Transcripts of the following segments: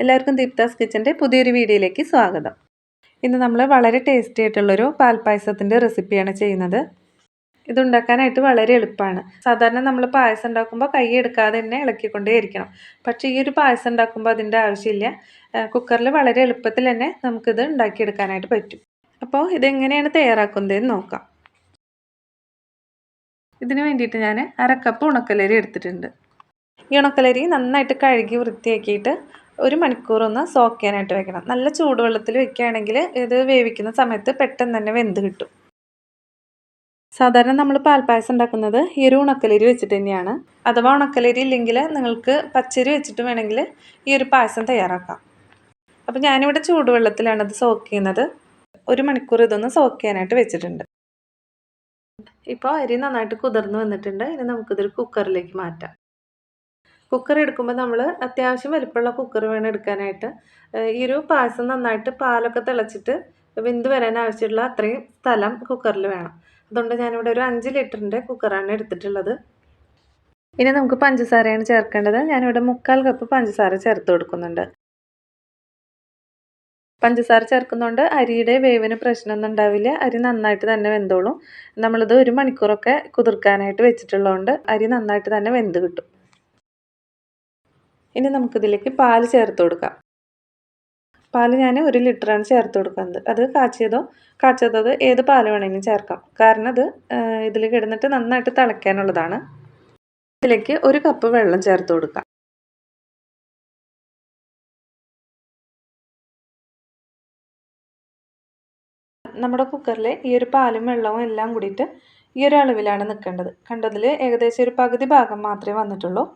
എല്ലാവർക്കും ദീപ്താസ് കിച്ചൻ്റെ പുതിയൊരു വീഡിയോയിലേക്ക് സ്വാഗതം. ഇന്ന് നമ്മൾ വളരെ ടേസ്റ്റി ആയിട്ടുള്ളൊരു പാൽപ്പായസത്തിൻ്റെ റെസിപ്പിയാണ് ചെയ്യുന്നത്. ഇതുണ്ടാക്കാനായിട്ട് വളരെ എളുപ്പമാണ്. സാധാരണ നമ്മൾ പായസം ഉണ്ടാക്കുമ്പോൾ കൈ എടുക്കാതെ തന്നെ ഇളക്കിക്കൊണ്ടേയിരിക്കണം. പക്ഷേ ഈ ഒരു പായസം ഉണ്ടാക്കുമ്പോൾ അതിൻ്റെ ആവശ്യമില്ല. കുക്കറിൽ വളരെ എളുപ്പത്തിൽ തന്നെ നമുക്കിത് ഉണ്ടാക്കിയെടുക്കാനായിട്ട് പറ്റും. അപ്പോൾ ഇതെങ്ങനെയാണ് തയ്യാറാക്കുന്നതെന്ന് നോക്കാം. ഇതിന് വേണ്ടിയിട്ട് ഞാൻ 1/2 കപ്പ് ഉണക്കലരി എടുത്തിട്ടുണ്ട്. ഈ ഉണക്കലരി നന്നായിട്ട് കഴുകി വൃത്തിയാക്കിയിട്ട് 1 മണിക്കൂറൊന്ന് സോക്ക് ചെയ്യാനായിട്ട് വെക്കണം. നല്ല ചൂടുവെള്ളത്തിൽ വെക്കുകയാണെങ്കിൽ ഇത് വേവിക്കുന്ന സമയത്ത് പെട്ടെന്ന് തന്നെ വെന്ത് കിട്ടും. സാധാരണ നമ്മൾ പാൽപ്പായസം ഉണ്ടാക്കുന്നത് ഈ ഒരു ഉണക്കലരി വെച്ചിട്ട് തന്നെയാണ്. അഥവാ ഉണക്കലരി ഇല്ലെങ്കിൽ നിങ്ങൾക്ക് പച്ചരി വെച്ചിട്ട് വേണമെങ്കിൽ ഈ ഒരു പായസം തയ്യാറാക്കാം. അപ്പോൾ ഞാനിവിടെ ചൂടുവെള്ളത്തിലാണ് ഇത് സോക്ക് ചെയ്യുന്നത്. 1 മണിക്കൂർ ഇതൊന്ന് സോക്ക് ചെയ്യാനായിട്ട് വെച്ചിട്ടുണ്ട്. ഇപ്പോൾ അരി നന്നായിട്ട് കുതിർന്ന് വന്നിട്ടുണ്ട്. ഇനി നമുക്കിതൊരു കുക്കറിലേക്ക് മാറ്റാം. കുക്കർ എടുക്കുമ്പോൾ നമ്മൾ അത്യാവശ്യം വലിപ്പമുള്ള കുക്കർ വേണം എടുക്കാനായിട്ട്. ഈ ഒരു പായസം നന്നായിട്ട് പാലൊക്കെ തിളച്ചിട്ട് വെന്ത് വരാൻ ആവശ്യമുള്ള അത്രയും സ്ഥലം കുക്കറിൽ വേണം. അതുകൊണ്ട് ഞാനിവിടെ ഒരു 5 ലിറ്ററിൻ്റെ കുക്കറാണ് എടുത്തിട്ടുള്ളത്. ഇനി നമുക്ക് പഞ്ചസാരയാണ് ചേർക്കേണ്ടത്. ഞാനിവിടെ 3/4 കപ്പ് പഞ്ചസാര ചേർത്ത് കൊടുക്കുന്നുണ്ട്. പഞ്ചസാര ചേർക്കുന്നതുകൊണ്ട് അരിയുടെ വേവിന് പ്രശ്നമൊന്നും ഉണ്ടാവില്ല. അരി നന്നായിട്ട് തന്നെ വെന്തോളും. നമ്മളിത് 1 മണിക്കൂറൊക്കെ കുതിർക്കാനായിട്ട് വെച്ചിട്ടുള്ളതുകൊണ്ട് അരി നന്നായിട്ട് തന്നെ വെന്ത് കിട്ടും. ഇനി നമുക്കിതിലേക്ക് പാൽ ചേർത്ത് കൊടുക്കാം. പാൽ ഞാൻ 1 ലിറ്ററാണ് ചേർത്ത് കൊടുക്കുന്നത്. അത് കാച്ചിയതോ കാച്ചാത്തതോ ഏത് പാൽ വേണമെങ്കിലും ചേർക്കാം. കാരണം അത് ഇതിൽ കിടന്നിട്ട് നന്നായിട്ട് തിളയ്ക്കാനുള്ളതാണ്. ഇതിലേക്ക് 1 കപ്പ് വെള്ളം ചേർത്ത് കൊടുക്കാം. നമ്മുടെ കുക്കറിൽ ഈ ഒരു പാലും വെള്ളവും എല്ലാം കൂടിയിട്ട് ഈ ഒരു അളവിലാണ് നിൽക്കേണ്ടത്. കണ്ടതിൽ ഏകദേശം ഒരു പകുതി ഭാഗം മാത്രമേ വന്നിട്ടുള്ളൂ.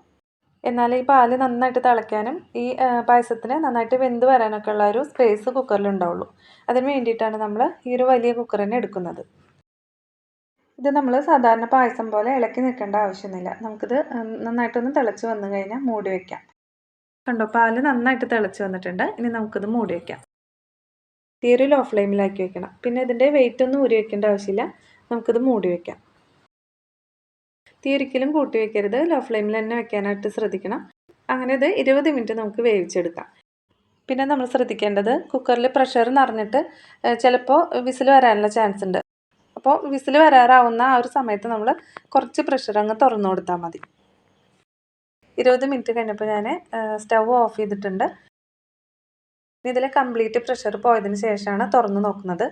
എന്നാൽ ഈ പാല് നന്നായിട്ട് തിളയ്ക്കാനും ഈ പായസത്തിന് നന്നായിട്ട് വെന്ത് വരാനൊക്കെ ഉള്ള ഒരു സ്പേസ് കുക്കറിൽ ഉണ്ടാവുള്ളൂ. അതിന് വേണ്ടിയിട്ടാണ് നമ്മൾ ഈ ഒരു വലിയ കുക്കർ തന്നെ എടുക്കുന്നത്. ഇത് നമ്മൾ സാധാരണ പായസം പോലെ ഇളക്കി നിൽക്കേണ്ട ആവശ്യമൊന്നുമില്ല. നമുക്കിത് നന്നായിട്ടൊന്ന് തിളച്ച് വന്നു കഴിഞ്ഞാൽ മൂടി വയ്ക്കാം. കണ്ടോ, പാല് നന്നായിട്ട് തിളച്ച് വന്നിട്ടുണ്ട്. ഇനി നമുക്കിത് മൂടി വയ്ക്കാം. തീരെ ലോ ഫ്ലെയിമിലാക്കി വെക്കണം. പിന്നെ ഇതിൻ്റെ വെയിറ്റ് ഒന്നും ഊരി വയ്ക്കേണ്ട ആവശ്യമില്ല. നമുക്കിത് മൂടി വയ്ക്കാം. തീ ഒരിക്കലും കൂട്ടി വയ്ക്കരുത്. ലോ ഫ്ലെയിമിൽ തന്നെ വെക്കാനായിട്ട് ശ്രദ്ധിക്കണം. അങ്ങനെ ഇത് 20 മിനിറ്റ് നമുക്ക് വേവിച്ചെടുക്കാം. പിന്നെ നമ്മൾ ശ്രദ്ധിക്കേണ്ടത് കുക്കറിൽ പ്രഷർ നിറഞ്ഞിട്ട് ചിലപ്പോൾ വിസിൽ വരാനുള്ള ചാൻസ് ഉണ്ട്. അപ്പോൾ വിസിൽ വരാറാവുന്ന ആ ഒരു സമയത്ത് നമ്മൾ കുറച്ച് പ്രഷർ അങ്ങ് തുറന്നു കൊടുത്താൽ മതി. 20 മിനിറ്റ് കഴിഞ്ഞപ്പോൾ ഞാൻ സ്റ്റവ് ഓഫ് ചെയ്തിട്ടുണ്ട്. ഇതിൽ കംപ്ലീറ്റ് പ്രഷർ പോയതിന് ശേഷമാണ് തുറന്ന് നോക്കുന്നത്.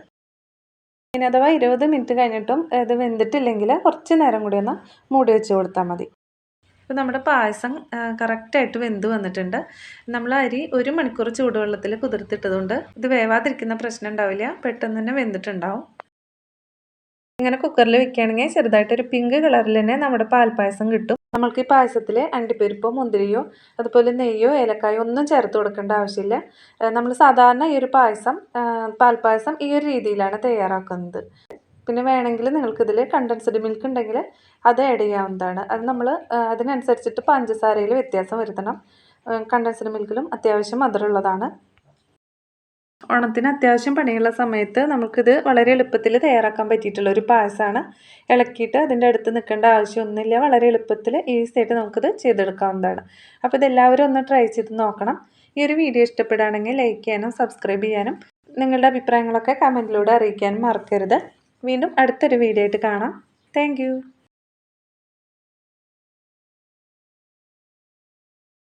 ഇനി അഥവാ 20 മിനിറ്റ് കഴിഞ്ഞിട്ടും ഇത് വെന്തിട്ടില്ലെങ്കിൽ കുറച്ച് നേരം കൂടി ഒന്ന് മൂടി വെച്ച് കൊടുത്താൽ മതി. ഇപ്പോൾ നമ്മുടെ പായസം കറക്റ്റായിട്ട് വെന്ത് വന്നിട്ടുണ്ട്. നമ്മൾ അരി 1 മണിക്കൂർ ചൂടുവെള്ളത്തിൽ കുതിർത്തിട്ടതുകൊണ്ട് ഇത് വേവാതിരിക്കുന്ന പ്രശ്നം ഉണ്ടാവില്ല. പെട്ടെന്ന് തന്നെ വെന്തിട്ടുണ്ടാവും. ഇങ്ങനെ കുക്കറിൽ വെക്കുകയാണെങ്കിൽ ചെറുതായിട്ടൊരു പിങ്ക് കളറിൽ തന്നെ നമ്മുടെ പാൽപ്പായസം കിട്ടും. നമ്മൾക്ക് ഈ പായസത്തിൽ അണ്ടിപ്പരിപ്പോ മുന്തിരിയോ അതുപോലെ നെയ്യോ ഏലക്കായോ ഒന്നും ചേർത്ത് കൊടുക്കേണ്ട ആവശ്യമില്ല. നമ്മൾ സാധാരണ ഈ ഒരു പാൽപ്പായസം ഈ ഒരു രീതിയിലാണ് തയ്യാറാക്കുന്നത്. പിന്നെ വേണമെങ്കിൽ നിങ്ങൾക്കിതിൽ കണ്ടൻസ്ഡ് മിൽക്ക് ഉണ്ടെങ്കിൽ അത് ആഡ് ചെയ്യാവുന്നതാണ്. അത് നമ്മൾ അതിനനുസരിച്ചിട്ട് പഞ്ചസാരയിൽ വ്യത്യാസം വരുത്തണം. കണ്ടൻസ്ഡ് മിൽക്കിലും അത്യാവശ്യം മധുരമുള്ളതാണ്. ഓണത്തിന് അത്യാവശ്യം പണിയുള്ള സമയത്ത് നമുക്കിത് വളരെ എളുപ്പത്തിൽ തയ്യാറാക്കാൻ പറ്റിയിട്ടുള്ള ഒരു പായസമാണ്. ഇളക്കിയിട്ട് അതിൻ്റെ അടുത്ത് നിൽക്കേണ്ട ആവശ്യമൊന്നുമില്ല. വളരെ എളുപ്പത്തിൽ ഈസി ആയിട്ട് നമുക്കിത് ചെയ്തെടുക്കാവുന്നതാണ്. അപ്പോൾ ഇതെല്ലാവരും ഒന്ന് ട്രൈ ചെയ്ത് നോക്കണം. ഈ ഒരു വീഡിയോ ഇഷ്ടപ്പെടുകയാണെങ്കിൽ ലൈക്ക് ചെയ്യാനും സബ്സ്ക്രൈബ് ചെയ്യാനും നിങ്ങളുടെ അഭിപ്രായങ്ങളൊക്കെ കമൻറ്റിലൂടെ അറിയിക്കാനും മറക്കരുത്. വീണ്ടും അടുത്തൊരു വീഡിയോ ആയിട്ട് കാണാം. താങ്ക്